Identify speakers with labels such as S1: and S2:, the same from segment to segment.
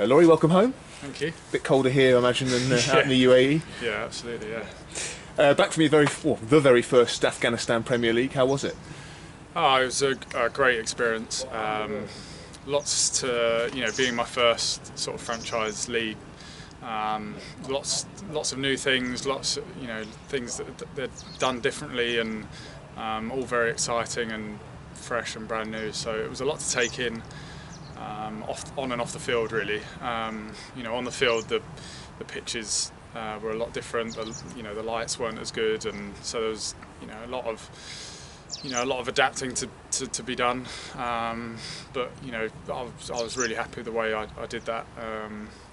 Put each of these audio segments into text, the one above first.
S1: Laurie, welcome home.
S2: Thank you.
S1: Bit colder here, I imagine, than out in the UAE.
S2: Yeah, absolutely, yeah.
S1: Back from your the very first Afghanistan Premier League. How was it?
S2: Oh, it was a great experience. Lots to, being my first sort of franchise league. Lots of new things, lots, things that they're done differently, and all very exciting and fresh and brand new. So it was a lot to take in, on and off the field, really. On the field, the pitches were a lot different. The lights weren't as good, and so there was, a lot of adapting to be done. But I was really happy with the way I did that.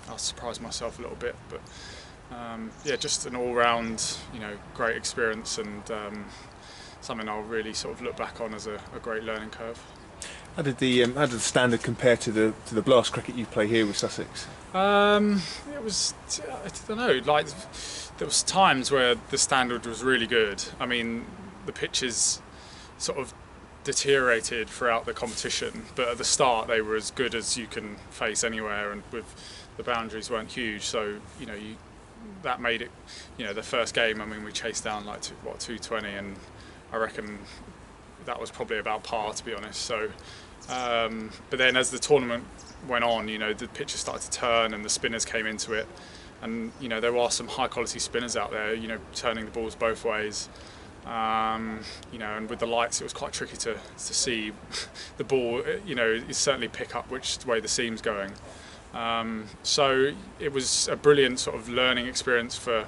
S2: I surprised myself a little bit, but just an all-round, great experience, and something I'll really sort of look back on as a great learning curve.
S1: How did the standard compare to the blast cricket you play here with Sussex?
S2: It was, I don't know, like there was times where the standard was really good. I mean, the pitches sort of deteriorated throughout the competition, but at the start they were as good as you can face anywhere, and with the boundaries weren't huge, so that made it, the first game, I mean, we chased down like 220, and I reckon that was probably about par, to be honest. So but then as the tournament went on, the pitches started to turn and the spinners came into it, and there are some high quality spinners out there, turning the balls both ways. And with the lights it was quite tricky to see the ball, certainly pick up which way the seam's going. So it was a brilliant sort of learning experience for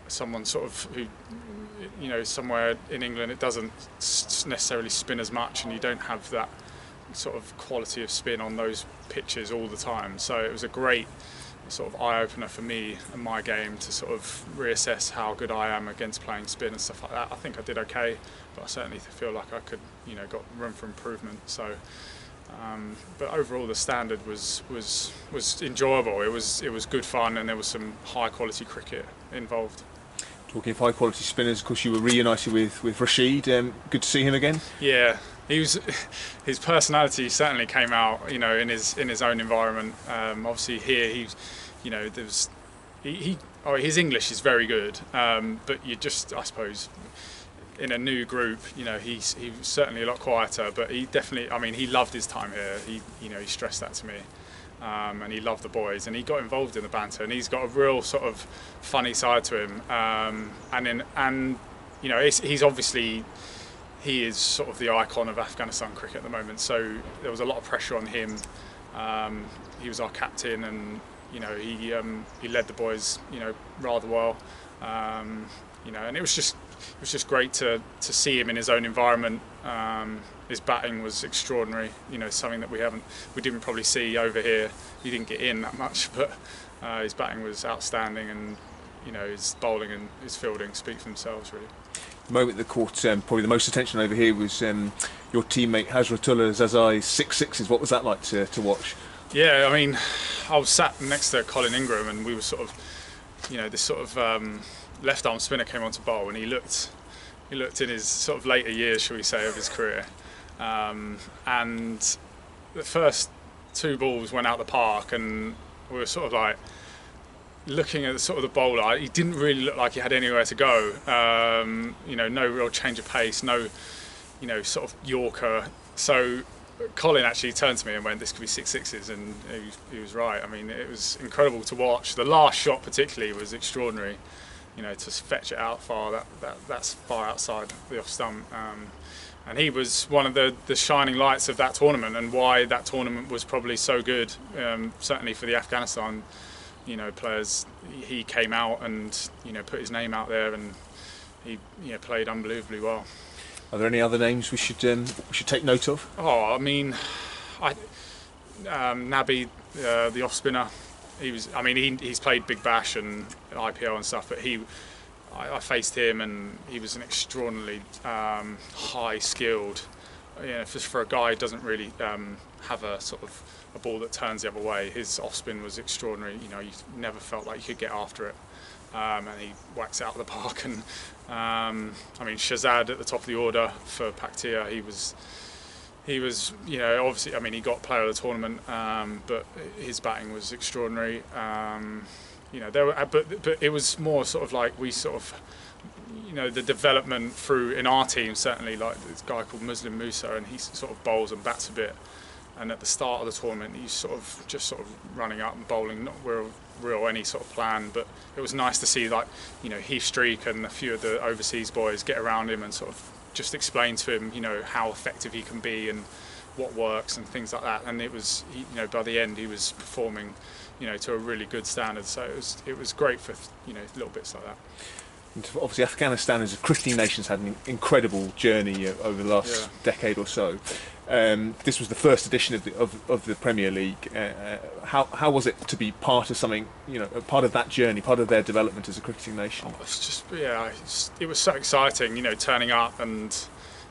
S2: someone sort of who, somewhere in England it doesn't necessarily spin as much, and you don't have that sort of quality of spin on those pitches all the time. So it was a great sort of eye-opener for me and my game to sort of reassess how good I am against playing spin and stuff like that. I think I did okay, but I certainly feel like I could, got room for improvement. So, but overall the standard was enjoyable. It was good fun, and there was some high-quality cricket involved.
S1: Talking of high-quality spinners, of course you were reunited with Rashid. Good to see him again.
S2: Yeah. His personality certainly came out, in his own environment. Obviously here, his English is very good, but you just, I suppose, in a new group, he was certainly a lot quieter. But he definitely, I mean, he loved his time here. He stressed that to me, and he loved the boys, and he got involved in the banter, and he's got a real sort of funny side to him, he's obviously. He is sort of the icon of Afghanistan cricket at the moment, so there was a lot of pressure on him. He was our captain, and he led the boys rather well. And it was just great to see him in his own environment. His batting was extraordinary. Something that we didn't probably see over here. He didn't get in that much, but his batting was outstanding, and his bowling and his fielding speak for themselves, really.
S1: The moment that caught probably the most attention over here was your teammate Hazratullah Zazai's 6 sixes. What was that like to watch?
S2: Yeah, I mean, I was sat next to Colin Ingram, and we were sort of, this sort of left arm spinner came on to bowl, and he looked in his sort of later years, shall we say, of his career, and the first 2 balls went out the park, and we were sort of like looking at the bowler. He didn't really look like he had anywhere to go. No real change of pace, no, sort of Yorker. So Colin actually turned to me and went, "This could be 6 sixes," and he was right. I mean, it was incredible to watch. The last shot particularly was extraordinary. To fetch it out far, that's far outside the off stump. And he was one of the shining lights of that tournament, and why that tournament was probably so good, certainly for the Afghanistan players. He came out and put his name out there, and he played unbelievably well.
S1: Are there any other names we should take note of?
S2: Oh, I mean, Nabi, the off spinner. He's played Big Bash and IPL and stuff, but I faced him, and he was an extraordinarily high skilled. For a guy who doesn't really have a sort of a ball that turns the other way, his off spin was extraordinary. You never felt like you could get after it, and he whacks out of the park. And Shahzad at the top of the order for Paktia, he was he was, you know, obviously, I mean, he got player of the tournament, but his batting was extraordinary. You know, there were, but it was more sort of like we sort of, you know, the development through in our team, certainly, like this guy called Muslim Musa, and he sort of bowls and bats a bit. And at the start of the tournament, he's sort of running up and bowling, not real any sort of plan. But it was nice to see, like, you know, Heath Streak and a few of the overseas boys get around him and sort of just explain to him, you know, how effective he can be and what works and things like that. And it was, you know, by the end he was performing, you know, to a really good standard. So it was great for, you know, little bits like that.
S1: And obviously, Afghanistan as a cricketing nation has had an incredible journey over the last decade or so. This was the first edition of the Premier League. How was it to be part of something, you know, part of that journey, part of their development as a cricketing nation?
S2: It's just, it was so exciting, you know, turning up, and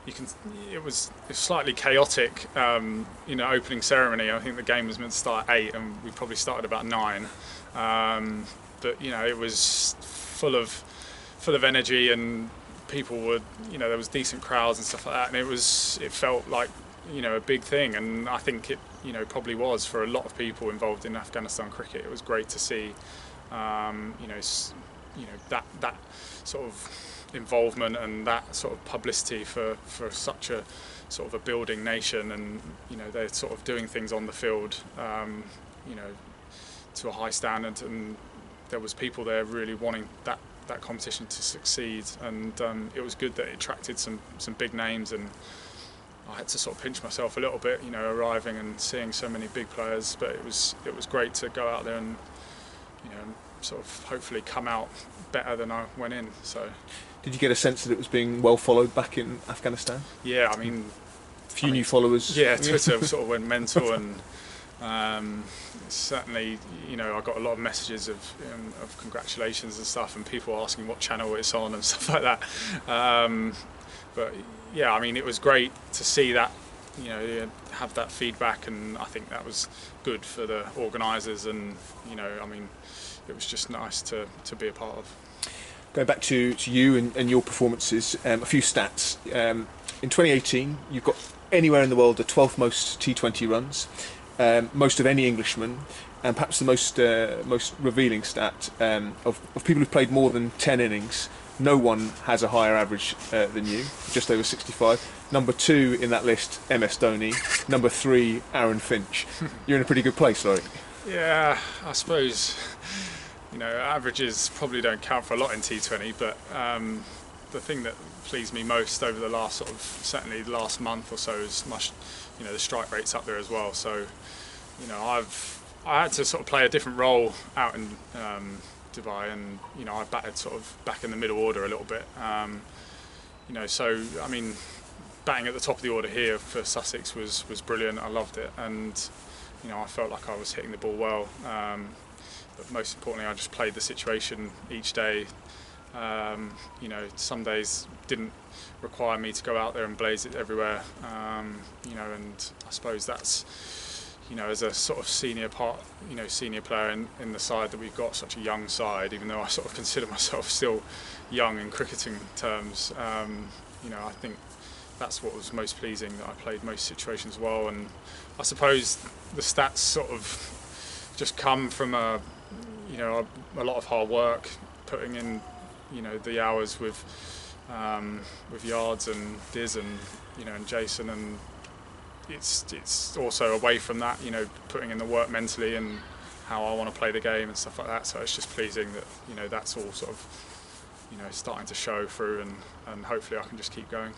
S2: it was slightly chaotic, you know, opening ceremony. I think the game was meant to start at 8 and we probably started about 9. But you know, it was full of energy, and people would, you know, there was decent crowds and stuff like that, and it felt like, you know, a big thing. And I think it, you know, probably was for a lot of people involved in Afghanistan cricket. It was great to see, you know, that sort of involvement and that sort of publicity for such a sort of a building nation. And you know, they're sort of doing things on the field, you know, to a high standard, and there was people there really wanting that competition to succeed. And it was good that it attracted some big names, and I had to sort of pinch myself a little bit, you know, arriving and seeing so many big players. But it was great to go out there and, you know, sort of hopefully come out better than I went in. So,
S1: did you get a sense that it was being well followed back in Afghanistan?
S2: Yeah, I mean,
S1: new followers.
S2: Yeah, Twitter sort of went mental, and certainly, you know, I got a lot of messages of congratulations and stuff, and people asking what channel it's on and stuff like that. But yeah, I mean, it was great to see that, you know, have that feedback, and I think that was good for the organisers. And you know, I mean, it was just nice to be a part of.
S1: Going back to you and your performances, a few stats. In 2018, you've got anywhere in the world the 12th most T20 runs, most of any Englishman, and perhaps the most revealing stat of people who've played more than 10 innings. No one has a higher average than you, just over 65. Number 2 in that list, MS Dhoni. Number 3, Aaron Finch. You're in a pretty good place, Laurie.
S2: Yeah, I suppose, you know, averages probably don't count for a lot in T20, but the thing that pleased me most over the last sort of, certainly the last month or so, is you know, the strike rate's up there as well. So, you know, I had to sort of play a different role out in Dubai, and you know, I batted sort of back in the middle order a little bit. You know, so I mean, batting at the top of the order here for Sussex was brilliant. I loved it, and you know, I felt like I was hitting the ball well. But most importantly, I just played the situation each day. You know, some days didn't require me to go out there and blaze it everywhere. You know, and I suppose that's, you know, as a sort of senior player in the side that we've got, such a young side, even though I sort of consider myself still young in cricketing terms, you know, I think that's what was most pleasing, that I played most situations well. And I suppose the stats sort of just come from a lot of hard work, putting in, you know, the hours with Yards and Diz and, you know, and Jason, and it's also away from that, you know, putting in the work mentally and how I want to play the game and stuff like that. So it's just pleasing that, you know, that's all sort of, you know, starting to show through, and hopefully I can just keep going.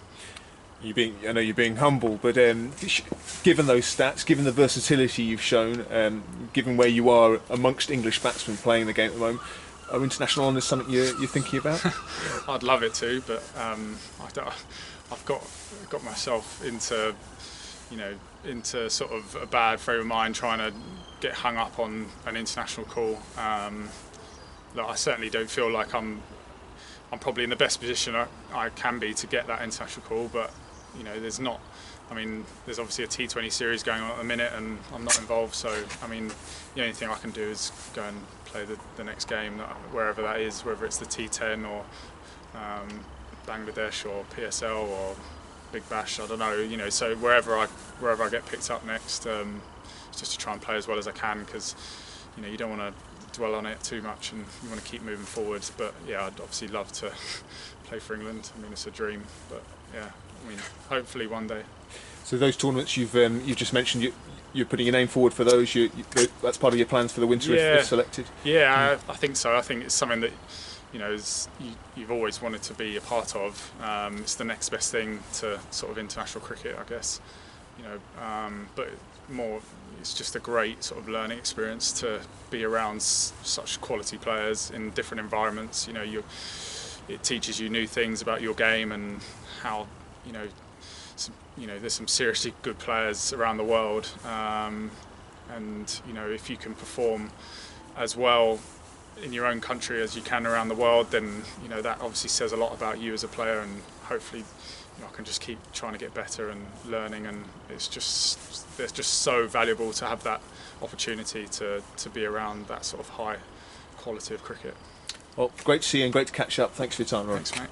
S1: I know you're being humble, but given those stats, given the versatility you've shown, given where you are amongst English batsmen playing the game at the moment, are international honours something you're thinking about?
S2: I'd love it to, but I've got myself into, you know, into sort of a bad frame of mind trying to get hung up on an international call. Look, I certainly don't feel like I'm probably in the best position I can be to get that international call, but you know, there's obviously a T20 series going on at the minute, and I'm not involved. So I mean, the only thing I can do is go and play the next game, wherever that is, whether it's the T10 or Bangladesh or PSL or Big Bash. I don't know, you know. So wherever I get picked up next, it's just to try and play as well as I can, because you know you don't want to dwell on it too much, and you want to keep moving forwards. But yeah, I'd obviously love to play for England. I mean, it's a dream. But yeah, I mean, hopefully one day.
S1: So those tournaments you've just mentioned, you're putting your name forward for those. That's part of your plans for the winter if selected.
S2: Yeah, I think so. I think it's something that you know you've always wanted to be a part of. It's the next best thing to sort of international cricket, I guess. You know, but more, it's just a great sort of learning experience to be around such quality players in different environments. You know, it teaches you new things about your game and how there's some seriously good players around the world, and you know, if you can perform as well in your own country as you can around the world, then you know that obviously says a lot about you as a player, and hopefully I can just keep trying to get better and learning, and it's just so valuable to have that opportunity to be around that sort of high quality of cricket.
S1: Well, great to see you and great to catch up. Thanks for your time, Laurie.
S2: Thanks, mate.